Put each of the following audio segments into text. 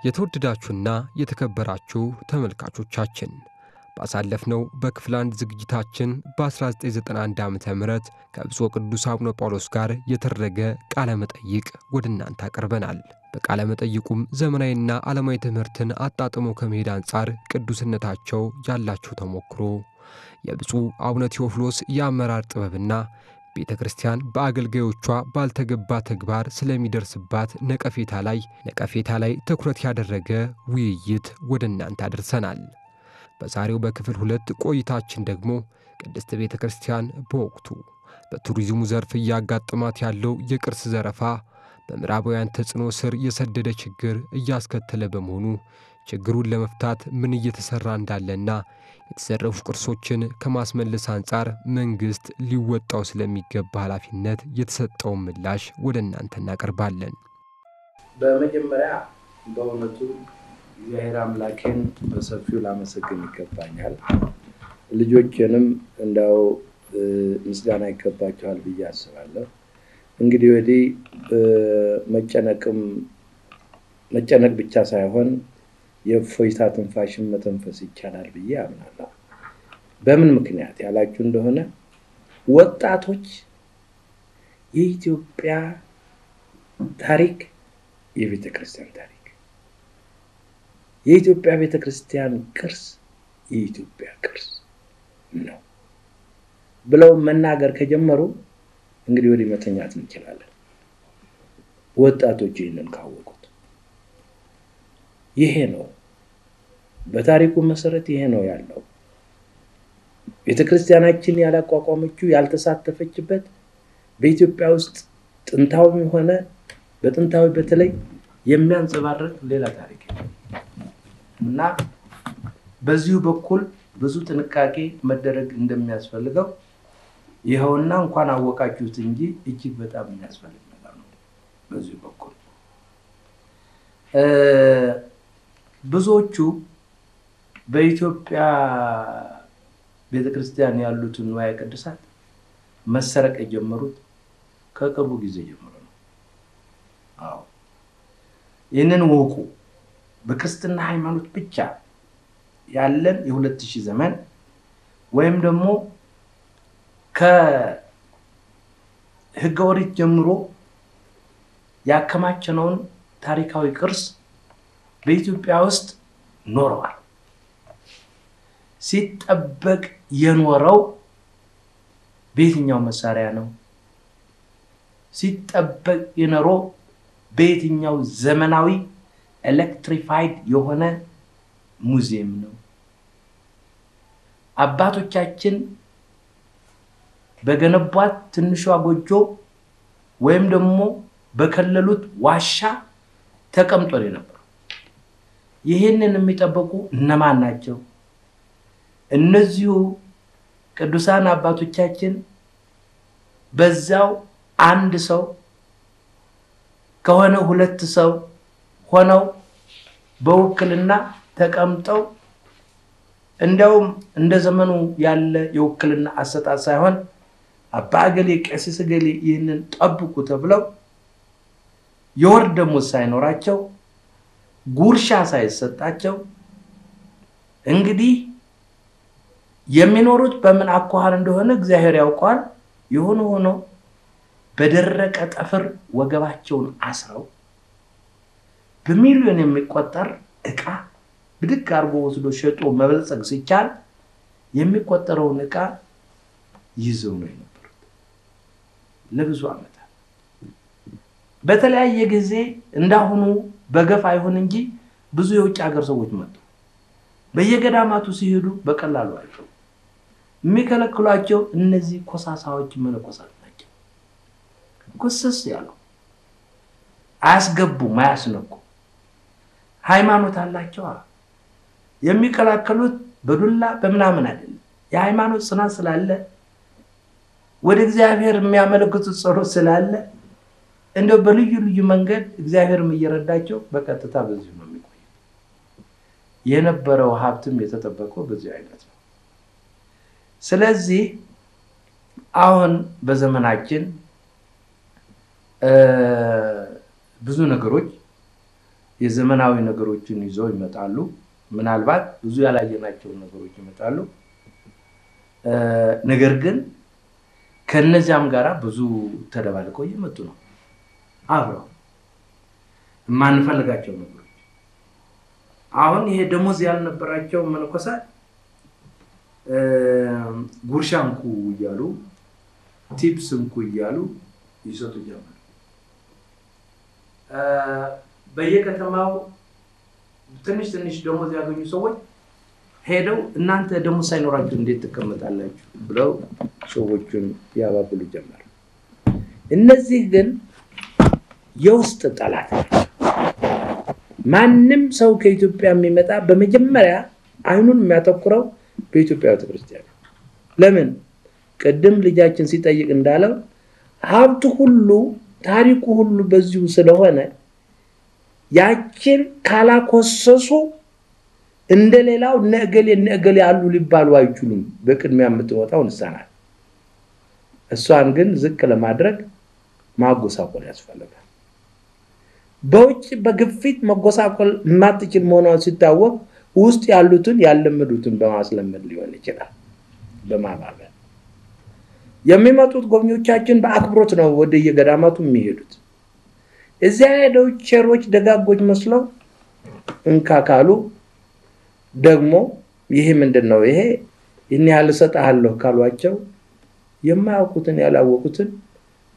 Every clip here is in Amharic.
የተወደዳችሁና የተከበራችሁ ተመልካቾቻችን ባሳለፍነው በክፍል 1 ዝግጅታችን በ1991 ዓመተ ምህረት ከብፁዕ ቅዱስ አቡነ ጳውሎስ ጋር የተደረገ ቃለ መጠይቅ ወደ እናንተ አቀርበናል። በቃለ መጠይቁም ዘመናዊና ዓለማዊ ትምህርትን አጣጥሞ ከመሄድ አንጻር ቅዱስነታቸው ያላቸው ተሞክሮ የብፁዕ አቡነ ቴዎፍሎስ የአመራር ጥበብና ቤተክርስቲያን በአገልጋዮቿ ባልተገባ ተግባር ስለሚደርስባት ነቀፌታ ላይ ትኩረት ያደረገ ውይይት ወደ እናንተ አድርሰናል። በዛሬው በክፍል 2 ቆይታችን ደግሞ ቅድስት ቤተክርስቲያን በወቅቱ በቱሪዝሙ ዘርፍ ያጋጠማት ያለው የቅርስ ዘረፋ በምዕራባውያን ተጽዕኖ ስር የሰደደ ችግር እያስከተለ በመሆኑ ችግሩን ለመፍታት ምን እየተሰራ እንዳለና የተዘረፉ ቅርሶችን ከማስመለስ አንጻር መንግስት ሊወጣው ስለሚገባ ኃላፊነት የተሰጠው ምላሽ ወደ እናንተ እናቀርባለን። በመጀመሪያ በእውነቱ እግዚአብሔር አምላኬን በሰፊው ላመሰግን ይገባኛል። ልጆቼንም እንዳው ምስጋና ይገባቸዋል ብዬ አስባለሁ። እንግዲህ ወዲህ መጨነቅ ብቻ ሳይሆን የፎይታ ትንፋሽን መተንፈስ ይቻላል ብዬ አምናለሁ። በምን ምክንያት ያላችሁ እንደሆነ ወጣቶች የኢትዮጵያ ታሪክ የቤተክርስቲያን ታሪክ የኢትዮጵያ ቤተክርስቲያን ቅርስ የኢትዮጵያ ቅርስ ነው ብለው መናገር ከጀመሩ እንግዲህ ወዲህ መተኛት እንችላለን። ወጣቶች ይህንን ካወቁት ይሄ ነው በታሪኩ መሰረት ይሄ ነው ያለው። ቤተክርስቲያናችን ያላቋቋመችው ያልተሳተፈችበት በኢትዮጵያ ውስጥ ጥንታዊ ሆነ በጥንታዊ በተለይ የሚያንጸባርቅ ሌላ ታሪክ እና በዚሁ በኩል ብዙ ጥንቃቄ መደረግ እንደሚያስፈልገው ይሄውና እንኳን አወቃችሁት እንጂ እጅግ በጣም የሚያስፈልግ ነገር ነው። በዚሁ በኩል ብዙዎቹ በኢትዮጵያ ቤተክርስቲያን ያሉትን ንዋየ ቅድሳት መሰረቅ የጀመሩት ከቅርቡ ጊዜ ጀምሮ ነው። አዎ ይህንን ወቁ። በክርስትና ሃይማኖት ብቻ ያለን የ2000 ዘመን ወይም ደግሞ ከሕገ ኦሪት ጀምሮ ያከማቸነውን ታሪካዊ ቅርስ በኢትዮጵያ ውስጥ ኖረዋል። ሲጠበቅ የኖረው በየትኛው መሳሪያ ነው? ሲጠበቅ የኖረው በየትኛው ዘመናዊ ኤሌክትሪፋይድ የሆነ ሙዚየም ነው? አባቶቻችን በገነቧት ትንሿ ጎጆ ወይም ደግሞ በከለሉት ዋሻ ተቀምጦ ነበር። ይሄንን የሚጠበቁ እነማን ናቸው? እነዚሁ ቅዱሳን አባቶቻችን በዛው አንድ ሰው ከሆነ ሁለት ሰው ሆነው በውክልና ተቀምጠው እንደውም እንደ ዘመኑ ያለ የውክልና አሰጣጥ ሳይሆን አባገሌ ቀሲስ ገሌ ይህንን ጠብቁ ተብለው የወር ደሞዝ ሳይኖራቸው ጉርሻ ሳይሰጣቸው እንግዲህ የሚኖሩት በምን አኳኋን እንደሆነ እግዚአብሔር ያውቃል። ሆኖ በደረቀ ጠፍር ወገባቸውን አስረው በሚሊዮን የሚቆጠር ዕቃ ብድግ አርጎ ወስዶ ሸጦ መበልጸግ ሲቻል የሚቆጠረውን ዕቃ ይዘው ነው የነበሩት ለብዙ ዓመታት። በተለያየ ጊዜ እንዳሁኑ በገፍ አይሆን እንጂ ብዙ የውጭ ሀገር ሰዎች መጡ። በየገዳማቱ ሲሄዱ በቀላሉ አይተው የሚከለክሏቸው እነዚህ ኮሳሳዎች መነኮሳት ናቸው። ኮሰስ ያለው አያስገቡም፣ አያስነኩ ሃይማኖት አላቸው። የሚከለክሉት በዱላ በመናምን አይደለም። የሃይማኖት ጽናት ስላለ ወደ እግዚአብሔር የሚያመለክቱት ጸሎት ስላለ እንደው በልዩ ልዩ መንገድ እግዚአብሔርም እየረዳቸው በቀጥታ በዚህ ነው የሚቆየው። የነበረው ሀብትም የተጠበቀው በዚህ አይነት ነው። ስለዚህ አሁን በዘመናችን ብዙ ነገሮች የዘመናዊ ነገሮችን ይዘው ይመጣሉ ምናልባት ብዙ ያላየናቸው ነገሮች ይመጣሉ ነገር ግን ከነዚያም ጋራ ብዙ ተደባልቀው እየመጡ ነው አብረው ማንፈልጋቸው ነገሮች አሁን ይሄ ደሞዝ ያልነበራቸው መነኮሳት ጉርሻንኩ ይያሉ ቲፕስንኩ ይያሉ ይሰጡ ጀመር በየከተማው ትንሽ ደሞዝ ያገኙ ሰዎች ሄደው እናንተ ደሞዝ ሳይኖራችሁ እንዴት ተቀመጣላችሁ ብለው ሰዎችን ያባብሉ ጀመር እነዚህ ግን የውስጥ ጠላት ማንንም ሰው ከኢትዮጵያ የሚመጣ በመጀመሪያ አይኑን የሚያተኩረው በኢትዮጵያ ቤተክርስቲያን ለምን ቀደም ልጃችን ሲጠይቅ እንዳለው ሀብቱ ሁሉ ታሪኩ ሁሉ በዚሁ ስለሆነ ያችን ካላኮሰሱ እንደሌላው ነገሌ ያሉ ሊባሉ አይችሉም በቅድሚያ የምትወጣው ንሳናል እሷን ግን ዝቅ ለማድረግ ማጎሳቆል ያስፈልጋል በውጭ በግፊት መጎሳቆል ማጥቂል መሆኗን ሲታወቅ ውስጥ ያሉትን ያለመዱትን በማስለመድ ሊሆን ይችላል በማባበል የሚመጡት ጎብኚዎቻችን በአክብሮት ነው ወደ የገዳማቱ የሚሄዱት እዚያ ሄደው ቸሮች ደጋጎች መስለው እንካካሉ ደግሞ ይሄ ምንድነው ይሄ እኛ ያልሰጣለሁ ካሏቸው የማያውቁትን ያላወቁትን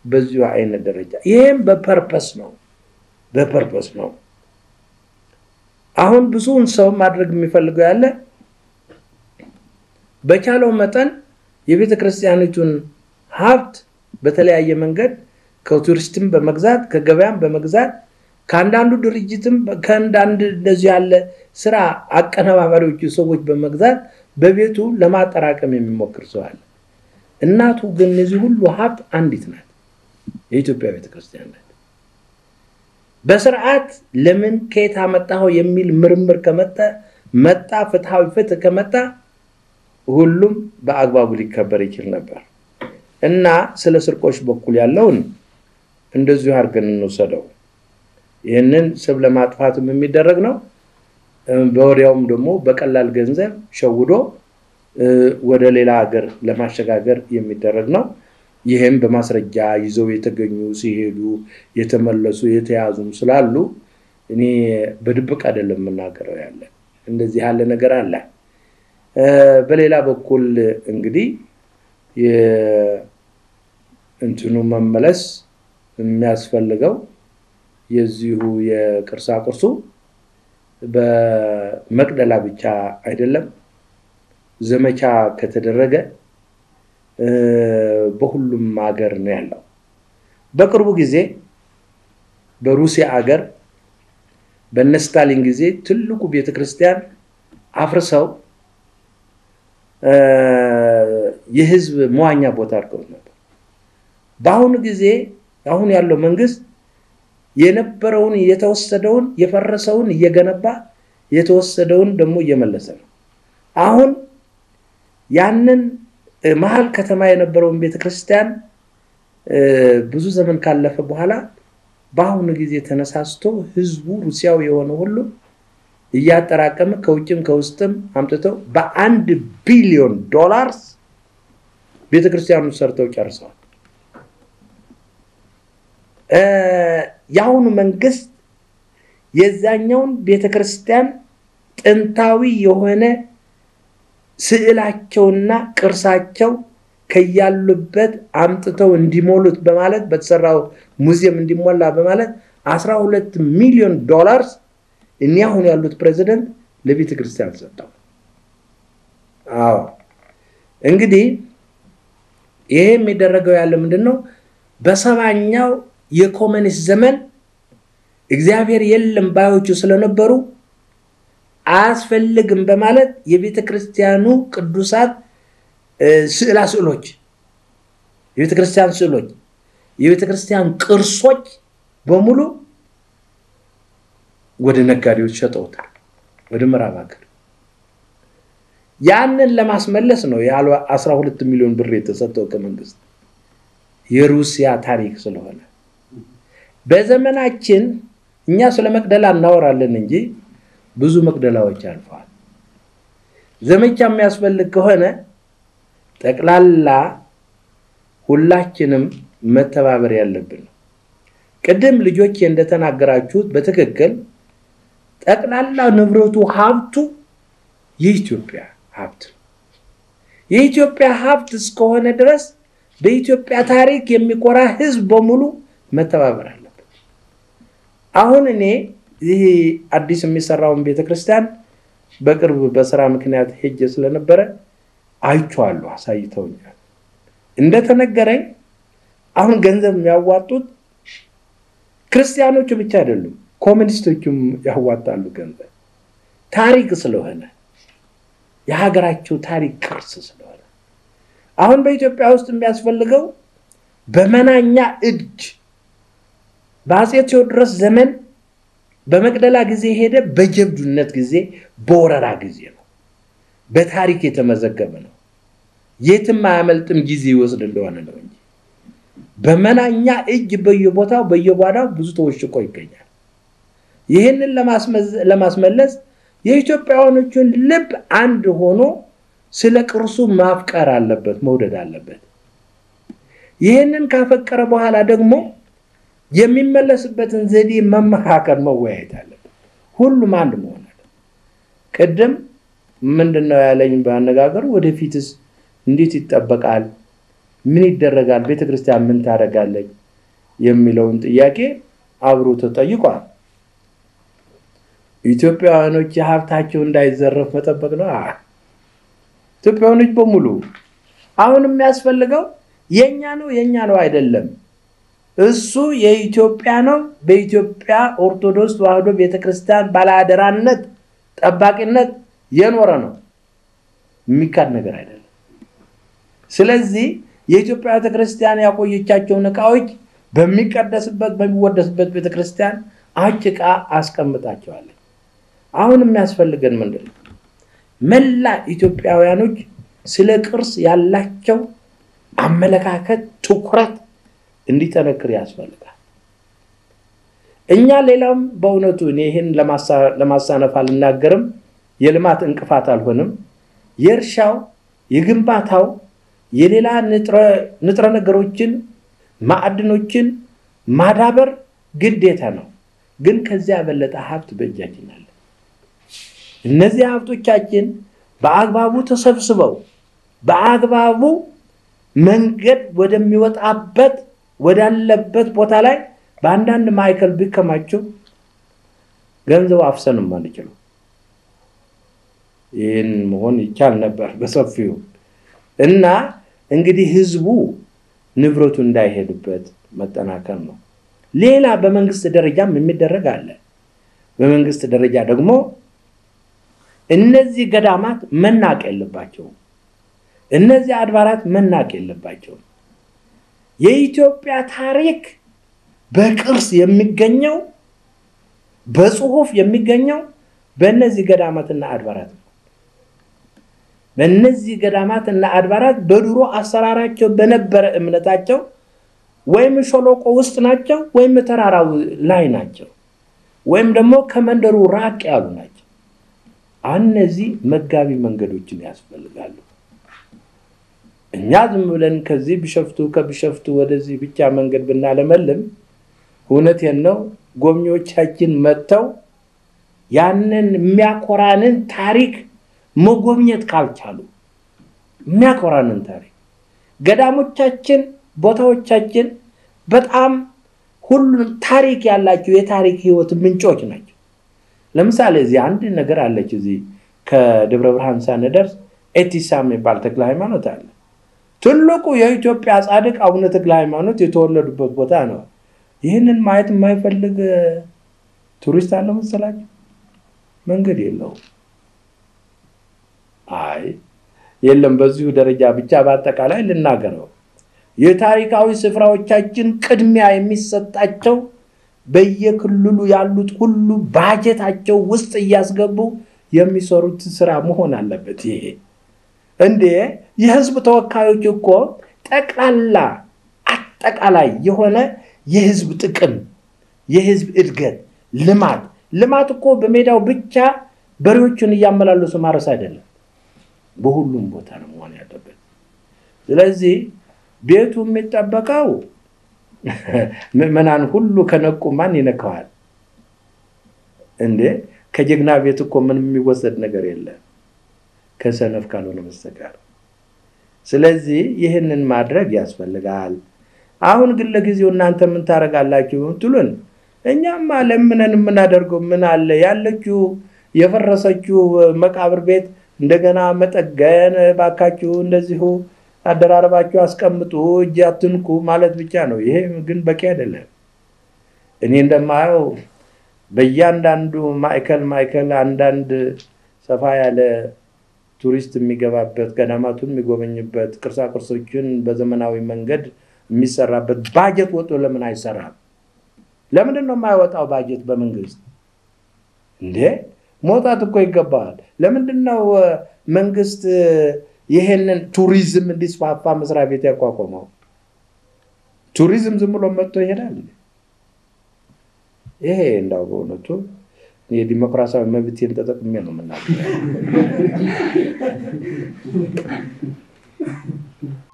በዚሁ አይነት ደረጃ ይሄም በፐርፐስ ነው አሁን ብዙውን ሰው ማድረግ የሚፈልገው ያለ በቻለው መጠን የቤተክርስቲያኒቱን ሀብት በተለያየ መንገድ ከቱሪስትም በመግዛት ከገበያም በመግዛት ካንዳንዱ ድርጅትም ካንዳንድ እንደዚህ ያለ ስራ አቀነባባሪዎች ሰዎች በመግዛት በቤቱ ለማጠራቀም የሚሞክር ሰው አለ እናቱ ግን እዚህ ሁሉ ሀብት አንዲት ናት የኢትዮጵያ ቤተክርስቲያን ናት በስርዓት ለምን ከየት አመጣው የሚል ምርምር ከመጣ ፍትሃዊ ፍትህ ከመጣ ሁሉም በአግባቡ ሊከበር ይችላል ነበር እና ስለ ስርቆሽ በኩል ያለውን እንደዚሁ አርገን እንወሰደው ይሄንን ሰብ ለማጥፋትም የሚደረግ ነው በወዲያውም ደግሞ በቀላል ገንዘብ ሸውዶ ወደ ሌላ ሀገር ለማሸጋገር የሚደረግ ነው ይሄም በማስረጃ ይዘው የተገኙ ሲሄዱ የተመለሱ የተያዙም ስላሉ እኔ በድብቅ አይደለም መናገረው ያለ እንደዚህ ያለ ነገር አለ በሌላ በኩል እንግዲህ የእንትኑ መመለስ የሚያስፈልገው የዚሁ የቅርሳ ቅርሱ በመቅደላ ብቻ አይደለም ዘመቻ ከተደረገ በሁሉም ሀገር ነው ያለው በቅርቡ ጊዜ በሩሲያ ሀገር በነስታሊን ጊዜ ትልቁ ቤተክርስቲያን አፍርሰው የህዝብ መዋኛ ቦታ አድርገው ነበር በአሁኑ ጊዜ አሁን ያለው መንግስት የነበረውን የተወሰደውን የፈረሰውን እየገነባ የተወሰደውን ደግሞ እየመለሰ ነው አሁን ያንን መሃል ከተማ የነበረውን ቤተክርስቲያን ብዙ ዘመን ካለፈ በኋላ በአሁኑ ጊዜ ተነሳስቶ ህዝቡ ሩሲያው የሆነ ሁሉ እያጠራቀመ ከውጭም ከውስጥም አምጥተው በ1 ቢሊዮን ዶላርስ ቤተክርስቲያኑን ሰርተው ጨርሰዋል ያሁኑ መንግስት የዛኛውን ቤተክርስቲያን ጥንታዊ የሆነ ስዕላቸውና ቅርሳቸው ከያሉበት አምጥተው እንዲሞሉት በማለት በተሰራው ሙዚየም እንዲሞላ በማለት 12 ሚሊዮን ዶላርስ እኛሁን ያሉት ፕሬዝዳንት ለቤተክርስቲያን ሰጠው አዎ እንግዲህ ይሄ የሚደረገው ያለ ምንድነው በሰባኛው የኮሙኒስት ዘመን እግዚአብሔር የለም ባዮቹ ስለነበሩ አስፈልግም በማለት የቤተክርስቲያኑ ቅዱሳት ስዕሎች የቤተክርስቲያን ስዕሎች የቤተክርስቲያን ቅርሶች በሙሉ ወደ ነጋዴዎች ሸጠውታል ወደ ምዕራብ ሀገር ያንን ለማስመለስ ነው ያለው 12 ሚሊዮን ብር የተሰጠው ከመንግስት የሩሲያ ታሪክ ስለሆነ በዘመናችን እኛ ስለ መቅደላ እናወራለን እንጂ ብዙ መቅደላዎች አልፈዋል ዘመቻ የሚያስፈልግ ከሆነ ጠቅላላ ሁላችንም መተባበር ያለብን ቀደም ልጆች እንደተናገራችሁት በትክክል ጠቅላላ ንብረቱ ሀብቱ የኢትዮጵያ ሀብት እስከሆነ ድረስ በኢትዮጵያ ታሪክ የሚቆራ ህዝብ በሙሉ መተባበር አለበት አሁን እኔ ይሄ አዲስ የሚሰራውን ቤተክርስቲያን በቅርብ በስራ ምክንያት ሄጄ ስለነበረ አይቻለሁ አሳይተውኛል እንደተነገረኝ አሁን ገንዘብ የሚያዋጡት ክርስቲያኖች ብቻ አይደሉም ኮሚኒስቶችም ያዋጣሉ ገንዘብ ታሪክ ስለሆነ የሀገራቸው ታሪክ ቅርስ ስለሆነ አሁን በኢትዮጵያ ውስጥ የሚያስፈልገው በመናኛ እጅ በአፄ ቴዎድሮስ ዘመን በመቅደላ ጊዜ ሄደ በጀብዱነት ጊዜ በወረራ ጊዜ ነው በታሪክ የተመዘገበ ነው የትም አያመልጥም ጊዜ ይወስድ እንደሆነ ነው እንጂ በመናኛ እጅ በየቦታው በየጓዳው ብዙ ተወሽቆ ይገኛል ይሄንን ለማስመለስ የኢትዮጵያውያኖችን ልብ አንድ ሆኖ ስለ ቅርሱ ማፍቀር አለበት መውደድ አለበት ይሄንን ካፈቀረ በኋላ ደግሞ የሚመለስበትን ዘዴ መመካከር መወያየት አለበት ሁሉም አንድ መሆን አለበት ቀደም ምንድነው ያለኝ ባነጋገር ወደፊትስ እንዴት ይተበቃል ምን ይደረጋል ቤተክርስቲያን ምን ታረጋለች የሚለውን ጥያቄ አብሮ ተጠይቋል ኢትዮጵያውያኖች ሀብታቸው እንዳይዘረፍ መጠበቅ ነው ኢትዮጵያውያኖች በሙሉ አሁን የሚያስፈልገው የኛ ነው አይደለም እሱ የኢትዮጵያ ነው በኢትዮጵያ ኦርቶዶክስ ተዋህዶ ቤተክርስቲያን ባለአደራነት ጠባቂነት የኖረ ነው የሚካድ ነገር አይደለም ስለዚህ የኢትዮጵያ ቤተክርስቲያን ያቆየቻቸው ንቃዎች በሚቀደስበት በሚወደስበት ቤተክርስቲያን አጭቃ አስቀምጣቸዋል አሁን የሚያስፈልገን ምንድነው መላ ኢትዮጵያውያኖች ስለ ቅርስ ያላቸው አመለካከት ትኩረት እንዲጠነክር ያስፈልጋል እኛ ሌላም በእውነቱ እኔ ይሄን ለማሳነፍ አልናገርም የልማት እንቅፋት አልሆንም የርሻው የግንባታው የሌላ ንጥረ ነገሮችን ማዕድኖችን ማዳበር ግዴታ ነው ግን ከዚያ በለጠ ሀብት በእጃችን አለ እነዚህ ሀብቶቻችን በአግባቡ ተሰብስበው በአግባቡ መንገድ ወደሚወጣበት ወዳለበት ቦታ ላይ በአንዳንድ ማይከል ቢከማቸው ገንዘብ አፍሰንም አንችልም ይሄን መሆን ይቻል ነበር በሰፊው እና እንግዲህ ህዝቡ ንብረቱ እንዳይሄድበት መጠናከር ነው ሌላ በመንግስት ደረጃም የሚደረግ አለ በመንግስት ደረጃ ደግሞ እነዚህ ገዳማት መናቅ የለባቸው እነዚህ አድባራት መናቅ የለባቸው የኢትዮጵያ ታሪክ በቅርስ የሚገኘው በጽሁፍ የሚገኘው በእነዚህ ገዳማትና አድባራት በእነዚህ ገዳማትና አድባራት በድሮ አሰራራቸው በነበረ እምነታቸው ወይም ሾሎቆ ውስጥ ናቸው ወይም ተራራው ላይ ናቸው ወይም ደግሞ ከመንደሩ ራቅ ያሉ ናቸው እነዚህ መጋቢ መንገዶችን ያስፈልጋሉ እኛ ዝም ብለን ከዚህ ከቢሸፍቱ ወደዚህ ብቻ መንገድ ብናለመልም እውነቴን ነው ጎብኚዎቻችን መተው ያንን የሚያኮራንን ታሪክ መጎብኘት ካልቻሉ የሚያኮራንን ታሪክ ገዳሞቻችን ቦታዎቻችን በጣም ሁሉም ታሪክ ያላቸው የታሪክ ህይወት ምንጮች ናቸው ለምሳሌ እዚህ አንድ ነገር አለች እዚህ ከደብረ ብርሃን ሳንደርስ ኤቲሳ የሚባል ተክለ ሃይማኖት አለ ትልቁ የኢትዮጵያ ጻድቅ አቡነ ተክለ ሃይማኖት የተወለዱበት ቦታ ነው ይሄንን ማየት የማይፈልግ ቱሪስት አለ መሰላችሁ መንገድ የለው የለም በዚሁ ደረጃ ብቻ በአጠቃላይ ልናገረው የታሪካዊ ስፍራዎቻችን ቅድሚያ የሚሰጣቸው በየክልሉ ያሉት ሁሉ ባጀታቸው ውስጥ ያስገቡ የሚሰሩት ስራ መሆን አለበት ይሄ እንዴ የህዝብ ተወካዮች እኮ ጠቅላላ አጠቃላይ የሆነ የህዝብ ጥቅም የህዝብ እድገት ልማት እኮ በሜዳው ብቻ በሬዎችን እያመላለሱ ማረስ አይደለም በሁሉም ቦታ ነው መሆን ያለበት ስለዚህ ቤቱ የሚጠበቀው ምዕመናን ሁሉ ከነቁ ማን ይነካዋል እንዴ ከጀግና ቤት እኮ ምንም የሚወሰድ ነገር የለም ከሰነፍ ካልሆነ በስተቀር ስለዚህ ይሄንን ማድረግ ያስፈልጋል አሁን ግን ለጊዜው እናንተ ምን ታረጋላችሁ ትሉን እኛማ ለምነን ምናደርገው ምን አለ ያለችው የፈረሰችው መቃብር ቤት እንደገና መጠገን ባካችሁ እንደዚሁ አደራረባችሁ አስቀምጡ እጅ አትንኩ ማለት ብቻ ነው ይሄ ግን በቂ አይደለም እኔ እንደማየው በእያንዳንዱ ማዕከል አንዳንድ ሰፋ ያለ ቱሪስት የሚገባበት ገዳማቱን የሚጎበኝበት ቅርሳቅርሶችን በዘመናዊ መንገድ የሚሰራበት ባጀት ወጥቶ ለምን አይሰራም ለምን ነው የማይወጣው ባጀት በመንግስት እንዴ ሞታት እኮ ይገባል ለምን ነው መንግስት ይሄንን ቱሪዝም እንዲስፋፋ መስሪያ ቤት ያቋቋመው ቱሪዝም ዝም ብሎ መጥቶ ይሄዳል ይሄ እንዳው በእውነቱ የዲሞክራሲያዊ መብትን ተጠቅሜ ነው የምናገረው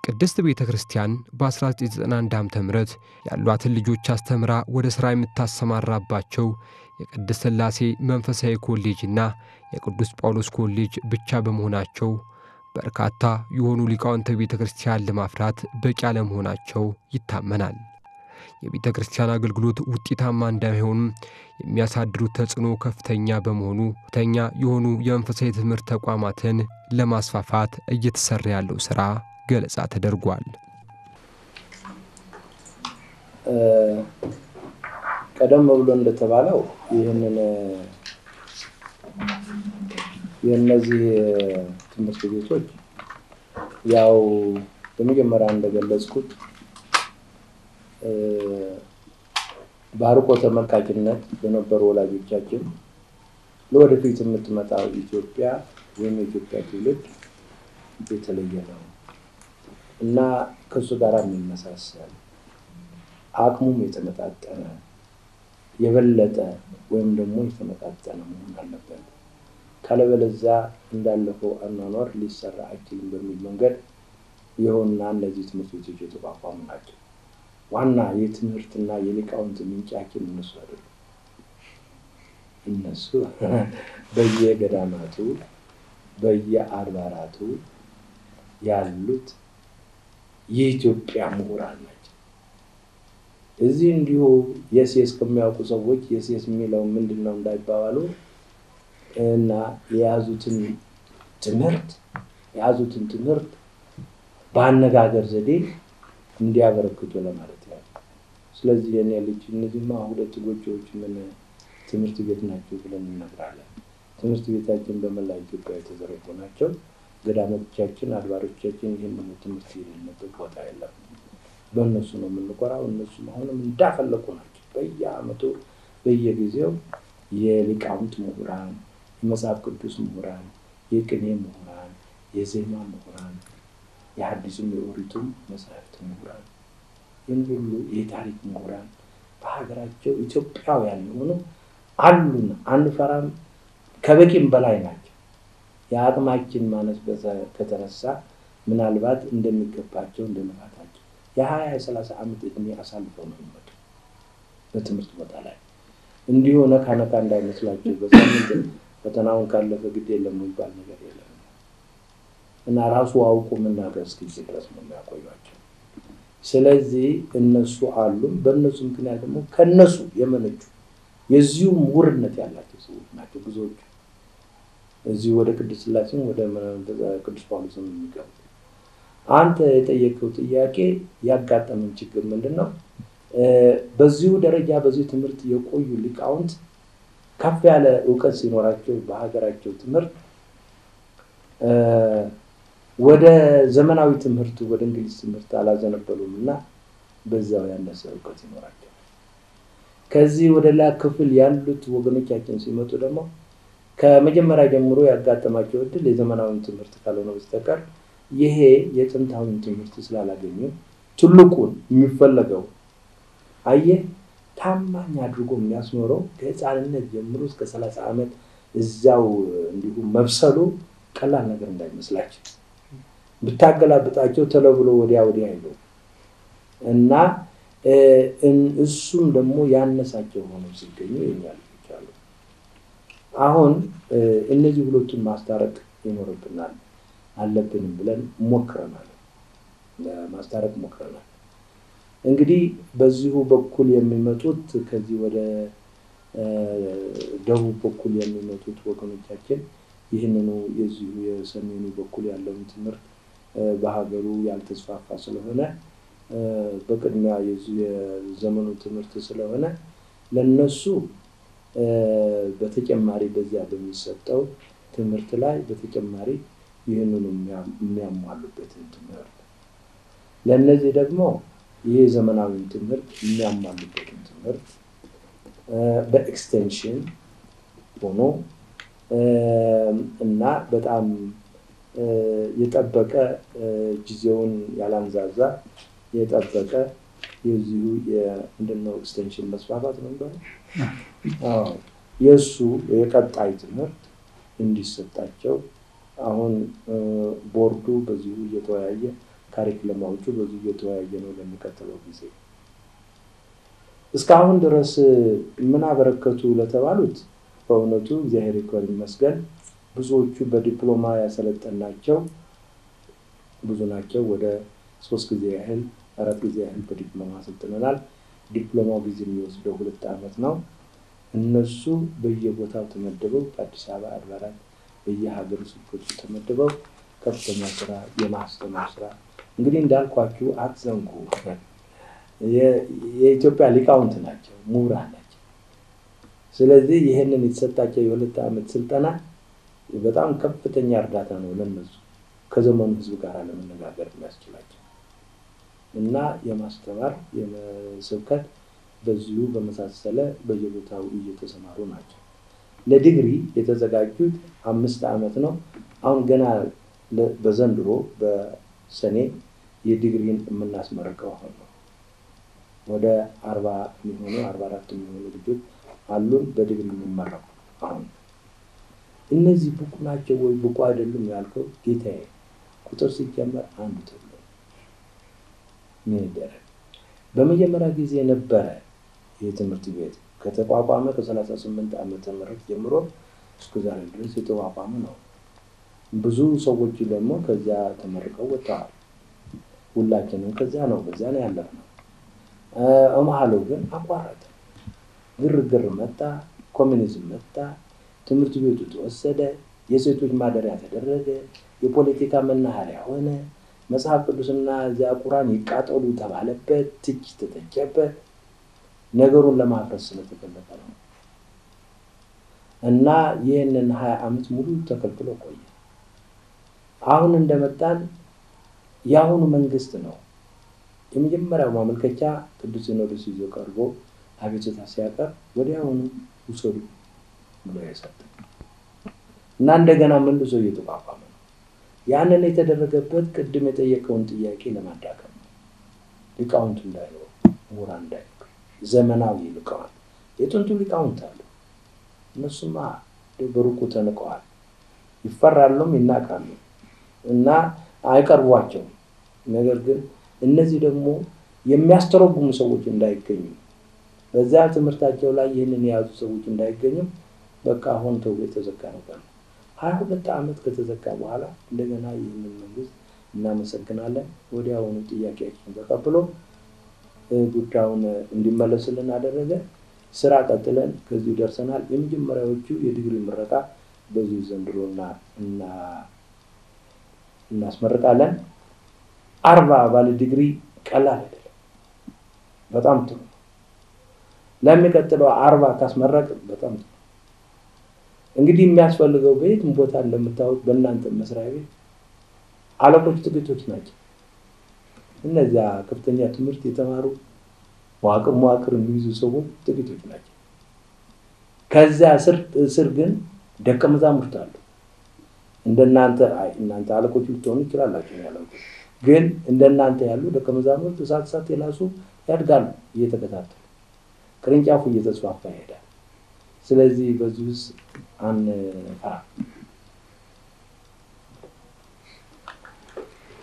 ቅድስት ቤተክርስቲያን በ1991 ዓ.ም ያሏትን ልጆች አስተምራ ወደ ሥራ የምታሰማራባቸው የቅድስት ሥላሴ መንፈሳዊ ኮሌጅና የቅዱስ ጳውሎስ ኮሌጅ ብቻ በመሆናቸው በርካታ የሆኑ ሊቃውንተ ቤተክርስቲያን ለማፍራት በቂ አለመሆናቸው ይታመናል። የቤተክርስቲያን አገልግሎት ውጤታማ እንዳይሆን የሚያሳድሩት ተጽዕኖ ከፍተኛ በመሆኑ ከፍተኛ የሆኑ የመንፈሳዊ ትምህርት ተቋማትን ለማስፋፋት እየተሰራ ያለው ሥራ ገለጻ ተደርጓል። ቀደም ብሎ እንደተባለው ይሄንን የነዚህ ትምህርት ቤቶች ያው በመጀመሪያ እንደገለጽኩት ባርቆ ተመካጭነት በነበሩ ወላጆቻችን ለወደፊት የምትመጣው ኢትዮጵያ ወይም የኢትዮጵያ ትውልድ የተለየ ነው እና ከሱ ጋር የሚመሳሰል አቅሙም የተመጣጠነ የበለጠ ወይም ደግሞ የተመጣጠነ መሆን አለበት ካለበለዛ እንዳለፈው አኗኗር ሊሰራ አይችልም በሚል መንገድ ይሆንና እነዚህ ትምህርት ቤቶች የተቋቋሙ ናቸው። ዋና የትምህርትና የሊቃውንት ምንጫችን እነሱ አይደሉም። እነሱ በየገዳማቱ በየአድባራቱ ያሉት የኢትዮጵያ ምሁራን ናቸው። እዚህ እንዲሁ የሴስ ከሚያውቁ ሰዎች የሴስ የሚለው ምንድነው እንዳይባባሉ እና የያዙትን ትምህርት በአነጋገር ዘዴ እንዲያበረክቱ ለማለት ነው። ስለዚህ የኔ ልጅ እነዚህማ ሁለት ጎጆዎች ምን ትምህርት ቤት ናቸው ብለን እንነግራለን። ትምህርት ቤታችን በመላ ኢትዮጵያ የተዘረጉ ናቸው። ገዳሞቻችን አድባሮቻችን ይሄንን ትምህርት የሌለበት ቦታ የለም። በእነሱ ነው የምንቆራው። እነሱ አሁንም እንዳፈለቁ ናቸው። በየዓመቱ በየጊዜው የሊቃውንት ምሁራን፣ የመጽሐፍ ቅዱስ ምሁራን፣ የቅኔ ምሁራን፣ የዜማ ምሁራን፣ የሐዲስም የኦሪቱም መጽሐፍት ምሁራን፣ ሁሉ የታሪክ ምሁራን በሀገራቸው ኢትዮጵያውያን የሆኑ አሉን። አንፈራም፣ ከበቂም በላይ ናቸው። የአቅማችን ማነስ ከተነሳ ምናልባት እንደሚገባቸው እንደነፋታቸው የ20-30 ዓመት እድሜ አሳልፈው ነው የሚመጡ በትምህርት ቦታ ላይ እንዲሁ ነካ እንዳይመስላችሁ በሳምንት ፈተናውን ካለፈ ግድ የለም የሚባል ነገር የለም እና ራሱ አውቁ መናገር እስኪችል ድረስ ነው የሚያቆዩአቸው። ስለዚህ እነሱ አሉ። በእነሱ ምክንያት ደግሞ ከነሱ የመነጩ የዚሁ ምሁርነት ያላቸው ሰዎች ናቸው ብዙዎቹ እዚህ ወደ ቅዱስ ሥላሴም ወደ ቅዱስ ጳውሎስም የሚገቡ። አንተ የጠየቀው ጥያቄ ያጋጠመን ችግር ምንድነው? በዚሁ ደረጃ በዚሁ ትምህርት የቆዩ ሊቃውንት ከፍ ያለ ዕውቀት ሲኖራቸው በሀገራቸው ትምህርት ወደ ዘመናዊ ትምህርት ወደ እንግሊዝ ትምህርት አላዘነበሉምና በዛው ያነሰ ዕውቀት ይኖራቸው። ከዚህ ወደ ላ ክፍል ያሉት ወገኖቻችን ሲመጡ ደግሞ ከመጀመሪያ ጀምሮ ያጋጠማቸው እድል የዘመናዊ ትምህርት ካልሆነ በስተቀር ይሄ የጥንታዊ ትምህርት ስላላገኙ ትልቁን የሚፈልገው አየህ ታማኝ አድርጎ የሚያስኖረው ከህፃንነት ጀምሮ እስከ 30 ዓመት እዛው እንዲሁ መብሰሉ ቀላል ነገር እንዳይመስላችሁ ብታገላብጣቸው ተለብሎ ወዲያ አይሉ እና እሱም ደግሞ ያነሳቸው ሆኖ ሲገኙ ይኛል ይቻላል አሁን እነዚህ ሁለቱን ማስታረቅ ይኖርብናል አለብንም ብለን ሞክረናል ለማስታረቅ ሞክረናል እንግዲህ በዚሁ በኩል የሚመጡት ከዚህ ወደ ደቡብ በኩል የሚመጡት ወገኖቻችን ይህንኑ የዚሁ የሰሜኑ በኩል ያለው ትምህርት በሀገሩ ያልተስፋፋ ስለሆነ በቅድሚያ የዚህ የዘመኑ ትምህርት ስለሆነ ለነሱ በተጨማሪ በዚያ በሚሰጠው ትምህርት ላይ በተጨማሪ ይህንኑ የሚያሟሉበት ትምህርት ለነዚህ ደግሞ ይሄ ዘመናዊ ትምህርት የሚያሟሉበት ትምህርት በኤክስቴንሽን ሆኖ እና በጣም የጠበቀ ጊዜውን ያላንዛዛ የጠበቀ የዚሁ የምንድነው ኤክስቴንሽን መስፋፋት ነው ማለት የሱ የቀጣይ ትምህርት እንዲሰጣቸው አሁን ቦርዱ በዚሁ እየተወያየ ካሪኩለማዎቹ በዚሁ እየተወያየ ነው ለሚቀጥለው ጊዜ እስካሁን ድረስ ምን አበረከቱ ለተባሉት በእውነቱ እግዚአብሔር ይመስገን ብዙዎቹ በዲፕሎማ ያሰለጠናቸው ብዙ ናቸው ወደ 3 ጊዜ ያህል 4 ጊዜ ያህል በዲፕሎማ ሰልጥነናል ዲፕሎማው ጊዜ የሚወስደው 2 ዓመት ነው እነሱ በየቦታው ተመደበው በአዲስ አበባ አድባራት በየሀገሩ ስልኮች ተመደበው ከፍተኛ ስራ የማስተማር ስራ እንግዲህ እንዳልኳችሁ አትዘንጉ የኢትዮጵያ ሊቃውንት ናቸው ምሁራን ናቸው ስለዚህ ይሄንን የተሰጣቸው የ2 ዓመት ስልጠና በጣም ከፍተኛ እርዳታ ነው ለነሱ ከዘመኑ ህዝብ ጋር ለመነጋገር የሚያስችላቸው እና የማስተማር የመስበከት በዚሁ በመሳሰለ በየቦታው እየተሰማሩ ናቸው ለዲግሪ የተዘጋጁት 5 ዓመት ነው አሁን ገና በዘንድሮ በሰኔ የዲግሪን የምናስመርቀው ሆኖ ወደ 40 የሚሆኑ 44 የሚሆኑ ልጆች አሉን በዲግሪ የሚመረቁ አሁን እነዚህ ብቁ ናቸው ወይ ብቁ አይደሉም ያልከው ጌታዬ ቁጥር ሲጀመር አንዱ ተብሎ ምን ደረጃ በመጀመሪያ ጊዜ ነበረ የትምህርት ቤት ከተቋቋመ ከ38 ዓመተ ምህረት ጀምሮ እስከ ዛሬ ድረስ የተቋቋመ ነው ብዙ ሰዎች ደግሞ ከዚያ ተመርቀው ወጣው ሁላችንም ከዚያ ነው በዚያ ነው ያለፈው አማሃሉ ግን አቋረጠ ግርግር መጣ ኮሙኒዝም መጣ ትምህርት ቤቱ ተወሰደ የሴቶች ማደሪያ ተደረገ የፖለቲካ መናኸሪያ ሆነ መጽሐፍ ቅዱስና ዚያ ቁርአን ይቃጠሉ ተባለበት ትች ተተጨበት ነገሩን ለማፍረስ ስለተፈለገ ነው እና ይሄንን 20 ዓመት ሙሉ ተከልክሎ ቆየ አሁን እንደመጣን ያሁኑ መንግስት ነው የመጀመሪያው ማመልከቻ ቅዱስ ሲኖዶስ ይዞ ቀርቦ አቤቱታ ሲያቀርብ ወዲያውኑ ውሰዱ ብሎ ያሰጠ እና እንደገና መልሶ እየተቋቋመ ነው ያንን የተደረገበት ቅድም የጠየቀውን ጥያቄ ለማዳከም ሊቃውንት እንዳይኖር ምሁራን እንዳይኖር ዘመናዊ ሊቃውንት የጥንቱ ሊቃውንት አሉ እነሱማ በሩቁ ተንቀዋል ይፈራሉም ይናቃሉ እና አይቀርቧቸው ነገር ግን እነዚህ ደግሞ የሚያስተረጉሙ ሰዎች እንዳይገኙ በዛ ትምህርታቸው ላይ ይሄንን ያዙ ሰዎች እንዳይገኙ በቃ ሆን ተው የተዘጋ ነገር 22 ዓመት ከተዘጋ በኋላ እንደገና ይሄንን መንግስት እናመሰግናለን ወዲያውኑ ጥያቄያችንን ተቀብሎ ጉዳዩን እንዲመለስልን አደረገ ስራ ቀጥለን ከዚህ ደርሰናል የመጀመሪያዎቹ የዲግሪ ምረቃ በዚህ ዘንድሮና እናስመርቃለን 40 ባለ ዲግሪ ቀላል አይደለም በጣም ጥሩ ለሚቀጥለው 40 ካስመረቅ በጣም ጥሩ እንግዲህ የሚያስፈልገው ቤት ቦታ እንደምታውቁ በእናንተ መስሪያ ቤት አለቆች ጥቂቶች ናቸው እነዚያ ከፍተኛ ትምህርት የተማሩ መዋቅር የሚይዙ ሰዎች ጥቂቶች ናቸው ከዛ ስር ግን ደቀ መዛሙርት አሉ እንደናንተ እናንተ አለቆች ልትሆኑ ይችላላችሁ ያለው ግን እንደናንተ ያሉ ደቀ መዛሙርት እሳት የላሱ ያድጋሉ እየተከታተሉ ቅርንጫፉ እየተስፋፋ ይሄዳል። ስለዚህ በዚህ ውስጥ አንፈራ።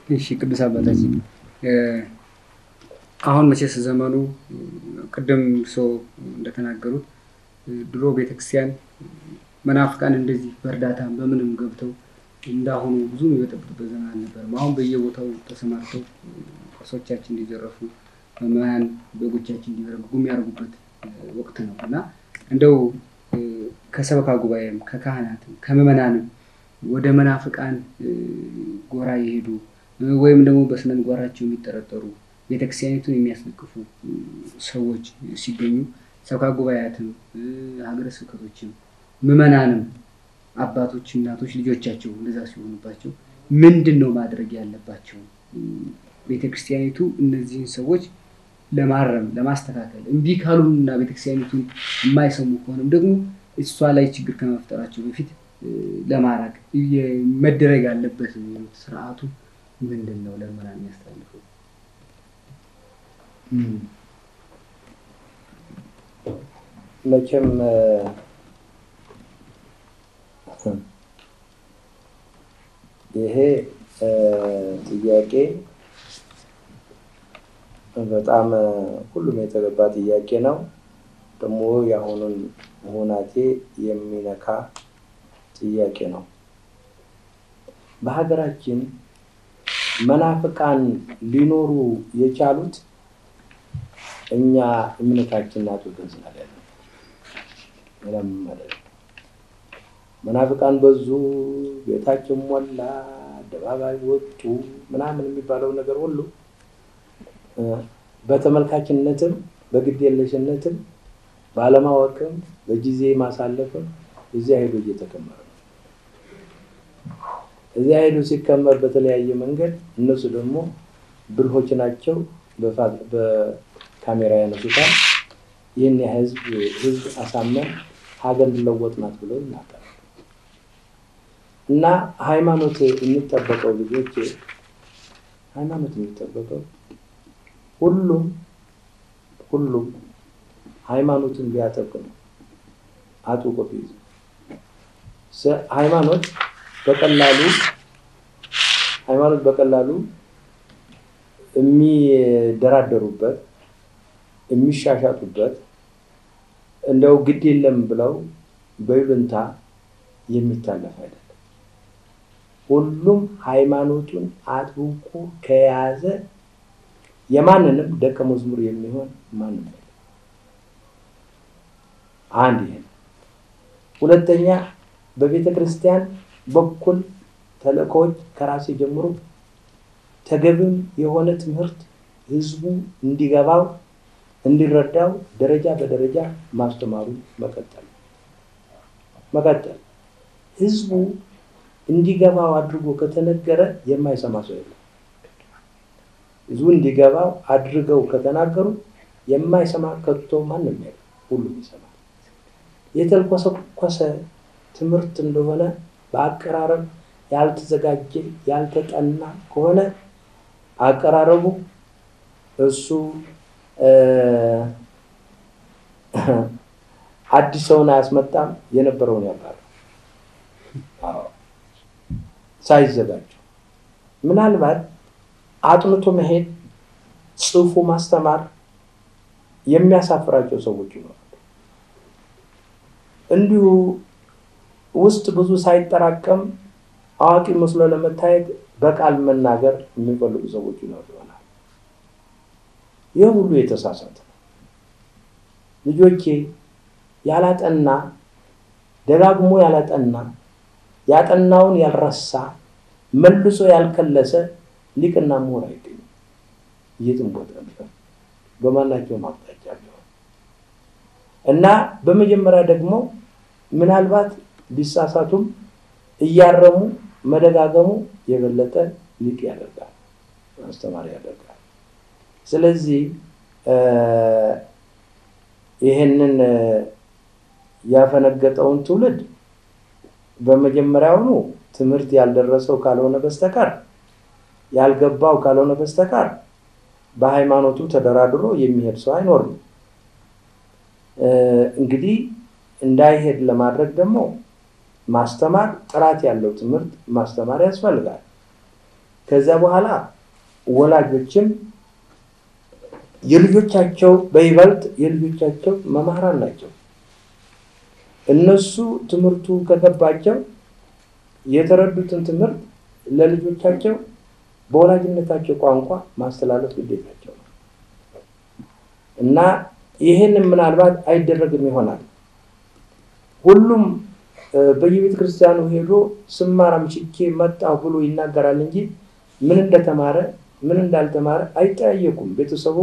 እሺ ቅዱስ አባታችን አሁን መቼስ ዘመኑ ቅድም ሰው እንደተናገሩት ድሮ ቤተክርስቲያን መናፍቃን እንደዚህ በእርዳታ በምንም ገብተው እንዳሁኑ ብዙ የሚበጠብጡበት ዘመን አልነበረም። አሁን በየቦታው ተሰማርተው ቅርሶቻችን እንዲዘረፉ መምህራን በጎቻችን እንዲዘረጉ የሚያደርጉበት ወቅት ነው እና እንደው ከሰበካ ጉባኤም ከካህናትም ከምዕመናንም ወደ መናፍቃን ጎራ ይሄዱ ወይም ደግሞ በስነ ምግባራቸው የሚጠረጠሩ ቤተክርስቲያኒቱን የሚያስነቅፉ ሰዎች ሲገኙ ሰበካ ጉባኤያትም ሀገረ ስብከቶችም ምዕመናንም አባቶች እናቶች ልጆቻቸው እንደዛ ሲሆኑባቸው ምንድነው ማድረግ ያለባቸው? ቤተክርስቲያኒቱ እነዚህን ሰዎች ለማረም ለማስተካከል እምቢ ካሉና ቤተክርስቲያኒቱን የማይሰሙ ከሆነም ደግሞ እሷ ላይ ችግር ከመፍጠራቸው በፊት ለማራቅ መደረግ ያለበት ስርዓቱ ምንድነው? ለምዕመናን የሚያስተላልፈው መቼም ይሄ ጥያቄ በጣም ሁሉም የተገባ ጥያቄ ነው። ደግሞ ያሁኑን ሁናቴ የሚነካ ጥያቄ ነው። በሀገራችን መናፍቃን ሊኖሩ የቻሉት እኛ እምነታችንን አጥብቀን ስላለን ምንም ማለት መናፍቃን በዙ፣ ቤታቸው ሞላ፣ አደባባይ ወጡ ምናምን የሚባለው ነገር ሁሉ በተመልካችነትም በግዴለሽነትም ባለማወቅም በጊዜ ማሳለፍም እዚያ ሄዶ እየተከመረ ነው። እዚያ ሄዶ ሲከመር በተለያየ መንገድ እነሱ ደግሞ ብልሆች ናቸው። በካሜራ ያነሱታል። ይህን ህዝብ አሳመን ሀገር እንዲለወጥናት ብለው ይናገራሉ። እና ሃይማኖት የሚጠበቀው ልጆች ሃይማኖት የሚጠበቀው ሁሉም ሃይማኖትን ቢያጠብቅ ነው። አጥብቆ ቢይዝ ሃይማኖት በቀላሉ የሚደራደሩበት የሚሻሻጡበት እንደው ግድ የለም ብለው በይሉንታ የሚታለፍ አይደለም። ሁሉም ሃይማኖቱን አጥብቆ ከያዘ የማንንም ደቀ መዝሙር የሚሆን ማንም የለም። አንድ ይሄ። ሁለተኛ በቤተ ክርስቲያን በኩል ተልእኮች ከራሴ ጀምሮ ተገቢም የሆነ ትምህርት ህዝቡ እንዲገባው እንዲረዳው ደረጃ በደረጃ ማስተማሩ መቀጠል ህዝቡ እንዲገባው አድርጎ ከተነገረ የማይሰማ ሰው የለም። ህዝቡ እንዲገባው አድርገው ከተናገሩ የማይሰማ ከቶ ማንም የለም። ሁሉም ይሰማል። የተልኮሰኮሰ ትምህርት እንደሆነ በአቀራረብ ያልተዘጋጀ ያልተጠና ከሆነ አቀራረቡ እሱ አዲስ ሰውን አያስመጣም፣ የነበረውን ያባራል። ሳይዘጋጁ ምናልባት አጥንቶ መሄድ ጽፎ ማስተማር የሚያሳፍራቸው ሰዎች ይኖራሉ። እንዲሁ ውስጥ ብዙ ሳይጠራቀም አዋቂ መስሎ ለመታየት በቃል መናገር የሚፈልጉ ሰዎች ይኖራሉ። ይህ ሁሉ የተሳሳተ ነው። ልጆቼ ያላጠና ደጋግሞ ያላጠና ያጠናውን ያልረሳ መልሶ ያልከለሰ ሊቅና ምሁር አይገኝም። የትም ቦታ በማናቸውም አቅጣጫ ቢሆን እና በመጀመሪያ ደግሞ ምናልባት ቢሳሳቱም እያረሙ መደጋገሙ የበለጠ ሊቅ ያደርጋል፣ አስተማሪ ያደርጋል። ስለዚህ ይሄንን ያፈነገጠውን ትውልድ በመጀመሪያው ትምህርት ያልደረሰው ካልሆነ በስተቀር ያልገባው ካልሆነ በስተቀር በሃይማኖቱ ተደራድሮ የሚሄድ ሰው አይኖርም። እንግዲህ እንዳይሄድ ለማድረግ ደግሞ ማስተማር ጥራት ያለው ትምህርት ማስተማር ያስፈልጋል። ከዛ በኋላ ወላጆችም የልጆቻቸው በይበልጥ የልጆቻቸው መምህራን ናቸው። እነሱ ትምህርቱ ከገባቸው የተረዱትን ትምህርት ለልጆቻቸው በወላጅነታቸው ቋንቋ ማስተላለፍ ግዴታቸው ነው እና ይሄንን ምናልባት አይደረግም ይሆናል። ሁሉም በየቤተ ክርስቲያኑ ሄዶ ስማራም ሽኬ መጣሁ ብሎ ይናገራል እንጂ ምን እንደተማረ ምን እንዳልተማረ አይጠያየቁም። ቤተሰቡ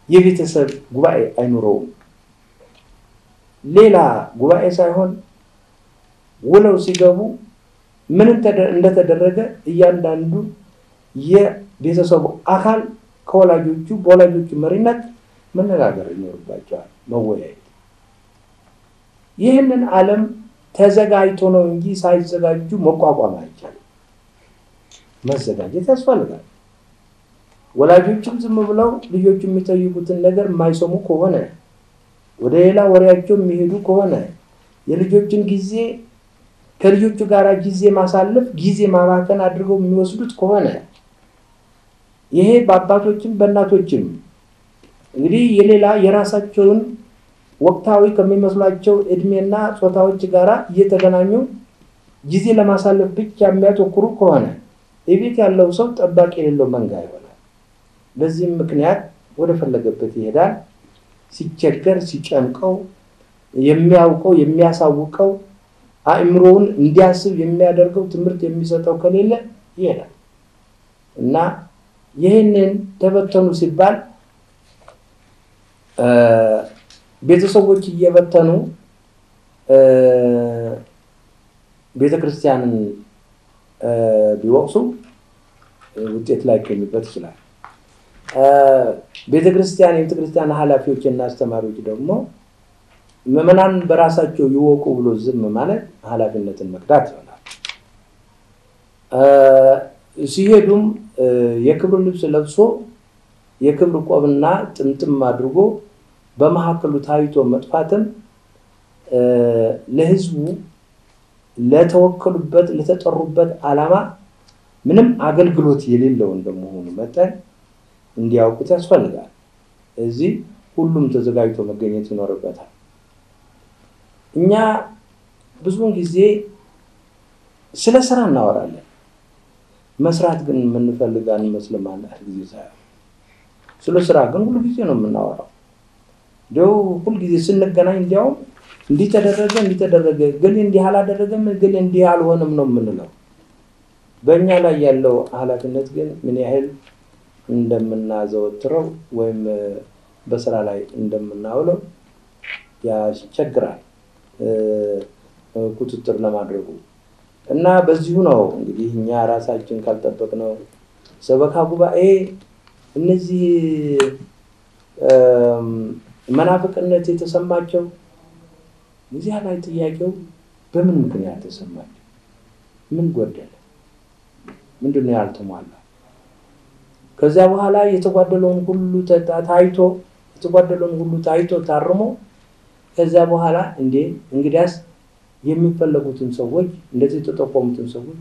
የቤተሰብ ጉባኤ አይኖረውም። ሌላ ጉባኤ ሳይሆን ውለው ሲገቡ ምን እንደተደረገ እያንዳንዱ የቤተሰቡ አካል ከወላጆቹ በወላጆቹ መሪነት መነጋገር ይኖርባቸዋል፣ መወያየት። ይህንን ዓለም ተዘጋጅቶ ነው እንጂ ሳይዘጋጁ መቋቋም አይቻልም። መዘጋጀት ያስፈልጋል። ወላጆችም ዝም ብለው ልጆቹ የሚጠይቁትን ነገር የማይሰሙ ከሆነ ወደ ሌላ ወሬያቸው የሚሄዱ ከሆነ የልጆችን ጊዜ ከልጆቹ ጋር ጊዜ ማሳለፍ ጊዜ ማባከን አድርገው የሚወስዱት ከሆነ ይሄ በአባቶችም በእናቶችም እንግዲህ የሌላ የራሳቸውን ወቅታዊ ከሚመስላቸው እድሜና ጾታዎች ጋር እየተገናኙ ጊዜ ለማሳለፍ ብቻ የሚያተኩሩ ከሆነ የቤት ያለው ሰው ጠባቂ የሌለው መንጋ ይሆናል። በዚህም ምክንያት ወደ ፈለገበት ይሄዳል። ሲቸገር ሲጨንቀው የሚያውቀው የሚያሳውቀው አእምሮውን እንዲያስብ የሚያደርገው ትምህርት የሚሰጠው ከሌለ ይሄዳል እና ይሄንን ተበተኑ ሲባል ቤተሰቦች እየበተኑ ቤተክርስቲያንን ቢወቅሱ ውጤት ላይ ከሚበት ይችላል። ቤተክርስቲያን ኃላፊዎችና አስተማሪዎች ደግሞ ምዕመናን በራሳቸው ይወቁ ብሎ ዝም ማለት ኃላፊነትን መክዳት ይሆናል። ሲሄዱም የክብር ልብስ ለብሶ የክብር ቆብና ጥምጥም አድርጎ በመሐከሉ ታይቶ መጥፋትም ለህዝቡ ለተወከሉበት ለተጠሩበት ዓላማ ምንም አገልግሎት የሌለው እንደመሆኑ መጠን እንዲያውቁት ያስፈልጋል። እዚህ ሁሉም ተዘጋጅቶ መገኘት ይኖርበታል። እኛ ብዙውን ጊዜ ስለ ስራ እናወራለን። መስራት ግን የምንፈልጋን መስለማን ጊዜ ሳይሆን ስለ ስራ ግን ሁሉ ጊዜ ነው የምናወራው። ደው ሁሉ ጊዜ ስንገናኝ እንዲያው እንዲተደረገ ግን እንዲህ አላደረገም ግን እንዲህ አልሆነም ነው የምንለው። በእኛ ላይ ያለው ኃላፊነት ግን ምን ያህል እንደምናዘወትረው ወይም በስራ ላይ እንደምናውለው ያስቸግራል ቁጥጥር ለማድረጉ እና በዚሁ ነው እንግዲህ እኛ ራሳችን ካልጠበቅነው ሰበካ ጉባኤ እነዚህ መናፍቅነት የተሰማቸው እዚህ ላይ ጥያቄው በምን ምክንያት ተሰማቸው? ምን ጎደለ? ምንድነው ያልተሟላ? ከዛ በኋላ የተጓደለውን ሁሉ ታይቶ ታርሞ ከዛ በኋላ እንግዲያስ የሚፈልጉትን ሰዎች እንደዚህ ተጠቆሙትን ሰዎች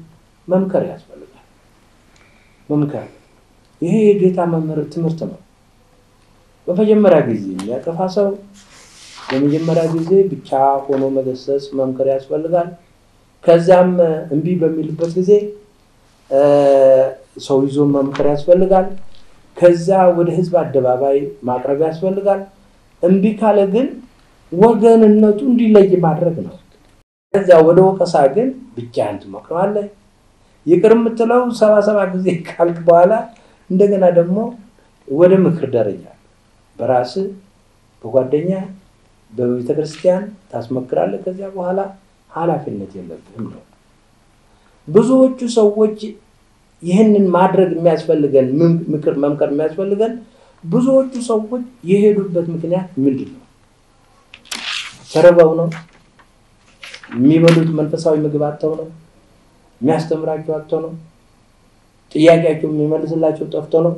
መምከር ያስፈልጋል። መምከር ይሄ የጌታ መምህር ትምህርት ነው። በመጀመሪያ ጊዜ ያጠፋ ሰው በመጀመሪያ ጊዜ ብቻ ሆኖ መገሰጽ መምከር ያስፈልጋል። ከዛም እንቢ በሚልበት ጊዜ ሰው ይዞ መምከር ያስፈልጋል። ከዛ ወደ ህዝብ አደባባይ ማቅረብ ያስፈልጋል። እንቢ ካለ ግን ወገንነቱ እንዲለይ ማድረግ ነው። ከዛ ወደ ወቀሳ ግን ብቻህን ትመክረዋለህ። ይቅር የምትለው 77 ጊዜ ካልክ በኋላ እንደገና ደግሞ ወደ ምክር ደረጃ በራስ በጓደኛ በቤተክርስቲያን ታስመክራለህ። ከዛ በኋላ ኃላፊነት የለብህም ነው። ብዙዎቹ ሰዎች ይህንን ማድረግ የሚያስፈልገን ምክር መምከር የሚያስፈልገን ብዙዎቹ ሰዎች የሄዱበት ምክንያት ምንድነው? ተረባው ነው? የሚበሉት መንፈሳዊ ምግብ አጥተው ነው? የሚያስተምራቸው አጥተው ነው? ጥያቄያቸው የሚመልስላቸው ጠፍቶ ነው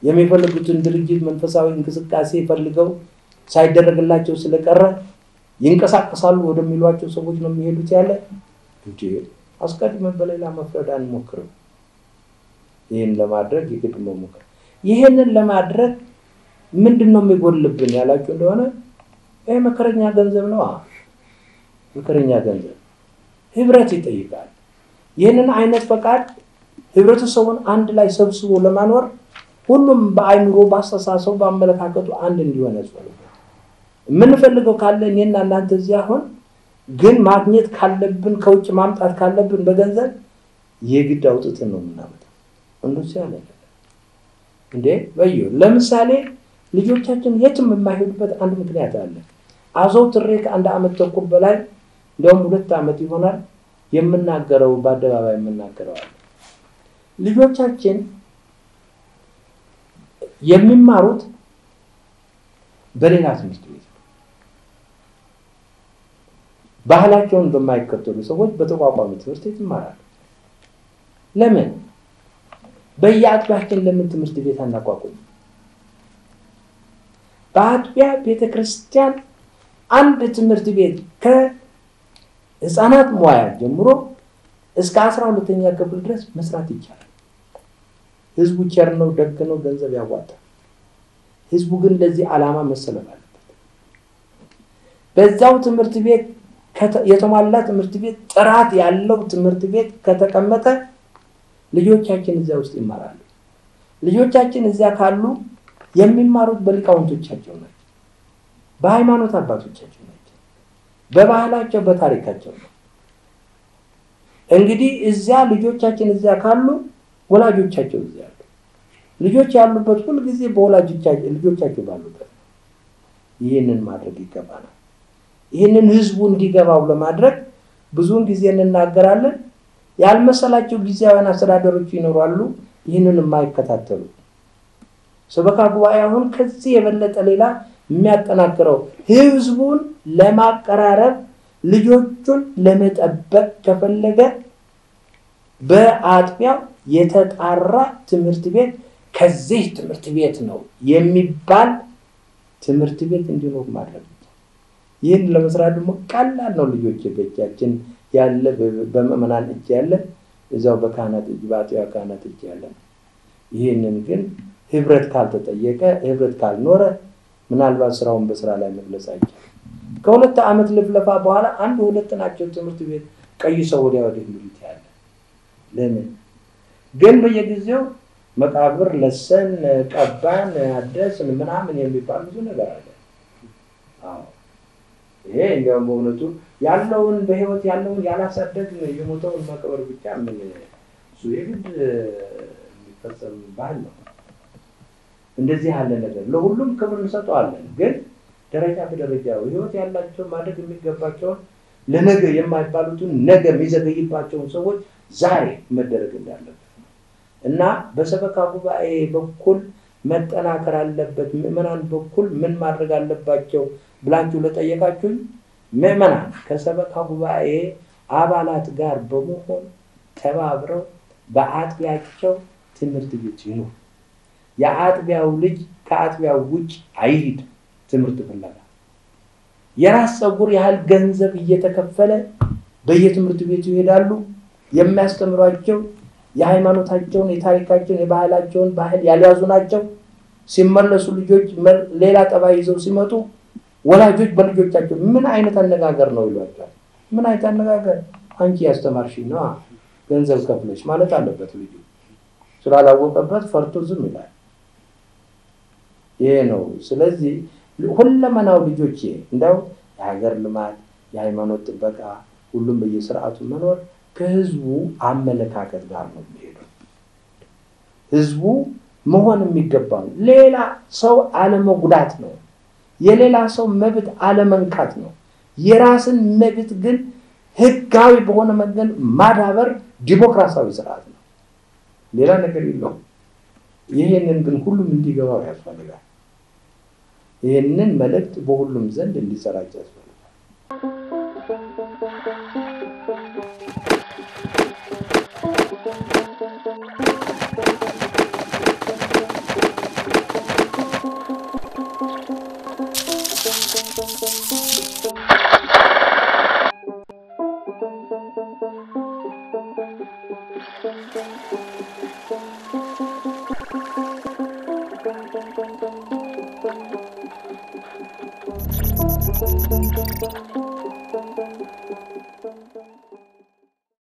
የሚፈልጉትን ድርጅት መንፈሳዊ እንቅስቃሴ ፈልገው ሳይደረግላቸው ስለቀረ ይንቀሳቀሳሉ ወደሚሏቸው ሰዎች ነው የሚሄዱት ያለ እንጂ አስቀድመን በሌላ መፍረድ አንሞክርም ይሄን ለማድረግ ይግድ መሞከር ይሄንን ለማድረግ ምንድነው የሚጎልብን ያላችሁ እንደሆነ ይሄ መከረኛ ገንዘብ ነው መከረኛ ገንዘብ ህብረት ይጠይቃል ይሄንን አይነት ፈቃድ ህብረተሰቡን አንድ ላይ ሰብስቦ ለማኖር ሁሉም በአይምሮ ባስተሳሰብ ባመለካከቱ አንድ እንዲሆን ያስፈልጋል ምን ፈልገው ካለ እኔና እናንተ እዚህ አሁን ግን ማግኘት ካለብን ከውጭ ማምጣት ካለብን በገንዘብ የግድ አውጥተን ነው የምናመጣው እንደዚህ ያለ እንዴ በዩ ለምሳሌ ልጆቻችን የትም የማይሄዱበት አንድ ምክንያት አለ አዘው ትሬክ አንድ አመት ተኩል በላይ እንደውም 2 አመት ይሆናል የምናገረው በአደባባይ የምናገረው አለ ልጆቻችን የሚማሩት በሌላ ትምህርት ቤት ባህላቸውን በማይከተሉ ሰዎች በተቋቋመ ትምህርት ቤት ይማራሉ ለምን በየአጥቢያችን ለምን ትምህርት ቤት አናቋቁም በአጥቢያ ቤተክርስቲያን አንድ ትምህርት ቤት ከህፃናት ሙያ ጀምሮ እስከ 12ኛ ክፍል ድረስ መስራት ይቻላል ህዝቡ ቸር ነው ደግ ነው ገንዘብ ያዋጣል ህዝቡ ግን ለዚህ ዓላማ መሰለፍ አለበት በዛው ትምህርት ቤት የተሟላ ትምህርት ቤት ጥራት ያለው ትምህርት ቤት ከተቀመጠ ልጆቻችን እዛ ውስጥ ይማራሉ ልጆቻችን እዛ ካሉ የሚማሩት በሊቃውንቶቻቸው ናቸው በሃይማኖት አባቶቻቸው ናቸው በባህላቸው በታሪካቸው ነው እንግዲህ እዛ ልጆቻችን እዛ ካሉ ወላጆቻቸው እዛ ያሉ ልጆች ያሉበት ሁሉ ጊዜ በወላጆቻቸው ልጆቻቸው ባሉበት ይሄንን ማድረግ ይገባናል ይሄንን ህዝቡ እንዲገባው ለማድረግ ብዙውን ጊዜ እንናገራለን ያልመሰላቸው ጊዜያውያን አስተዳደሮች ይኖራሉ ይሄንን የማይከታተሉ ሰበካ ጉባኤ አሁን ከዚህ የበለጠ ሌላ የሚያጠናክረው ህዝቡን ለማቀራረብ ልጆቹን ለመጠበቅ ከፈለገ በአጥቢያው የተጣራ ትምህርት ቤት ከዚህ ትምህርት ቤት ነው የሚባል ትምህርት ቤት እንዲኖር ማድረግ ይሄን ለመስራት ደግሞ ቀላል ነው ልጆች በእጃችን ያለ በመመናን እጅ ያለ እዛው በካህናት እጅ በአጥቢያ ካህናት እጅ ያለ ይሄንን ግን ህብረት ካልተጠየቀ ህብረት ካልኖረ ምናልባት ስራውን በስራ ላይ መግለጽ አይቻልም ከሁለት አመት ልፍለፋ በኋላ አንድ ሁለት ናቸው ትምህርት ቤት ቀይሰው ወዲያ ወዲህ ሚሉት ያለ ለምን ግን በየጊዜው መቃብር ለሰን ቀባን አደስን ምናምን የሚባል ብዙ ነገር አለ አዎ ይሄ እንደውም በእውነቱ ያለውን በህይወት ያለውን ያላሳደግ የሞተውን መቅበር ብቻ ምን እሱ የግድ የሚፈጸም ባህል ነው እንደዚህ ያለ ነገር ለሁሉም ክብር እንሰጣለን ግን ደረጃ በደረጃው ህይወት ያላቸው ማድረግ የሚገባቸው ለነገ የማይባሉትን ነገ የሚዘገይባቸው ሰዎች ዛሬ መደረግ እንዳለበት እና በሰበካ ጉባኤ በኩል መጠናከር አለበት ምእመናን በኩል ምን ማድረግ አለባቸው ብላችሁ ለጠየቃችሁ ምእመናን ከሰበካ ጉባኤ አባላት ጋር በመሆን ተባብረው በአጥቢያቸው ትምህርት ቤት ይኑ የአጥቢያው ልጅ ከአጥቢያው ውጭ አይሂድ ትምህርት ፍለጋ የራስ ጸጉር ያህል ገንዘብ እየተከፈለ በየትምህርት ቤቱ ይሄዳሉ የሚያስተምሯቸው የሃይማኖታቸውን የታሪካቸውን የባህላቸውን ባህል ያልያዙ ናቸው ሲመለሱ ልጆች ሌላ ጠባይ ይዘው ሲመጡ ወላጆች በልጆቻቸው ምን አይነት አነጋገር ነው ይሏቸዋል ምን አይነት አነጋገር አንቺ ያስተማርሽ ነው ገንዘብ ከፍለሽ ማለት አለበት ልጅ ስላላወቀበት ፈርቶ ዝም ይላል ይሄ ነው ስለዚህ ሁሉማናው ልጆች እንደው የሀገር ልማት የሃይማኖት ጥበቃ ሁሉም በየሥርዓቱ መኖር ከህዝቡ አመለካከት ጋር ነው የሚሄደው ህዝቡ መሆን የሚገባው ሌላ ሰው አለመጉዳት ነው የሌላ ሰው መብት አለመንካት ነው የራስን መብት ግን ህጋዊ በሆነ መንገድ ማዳበር ዲሞክራሲያዊ ስርዓት ነው ሌላ ነገር የለውም ይሄንን ግን ሁሉም እንዲገባው ያስፈልጋል ይሄንን መልእክት በሁሉም ዘንድ እንዲሰራጭ ያስፈልጋል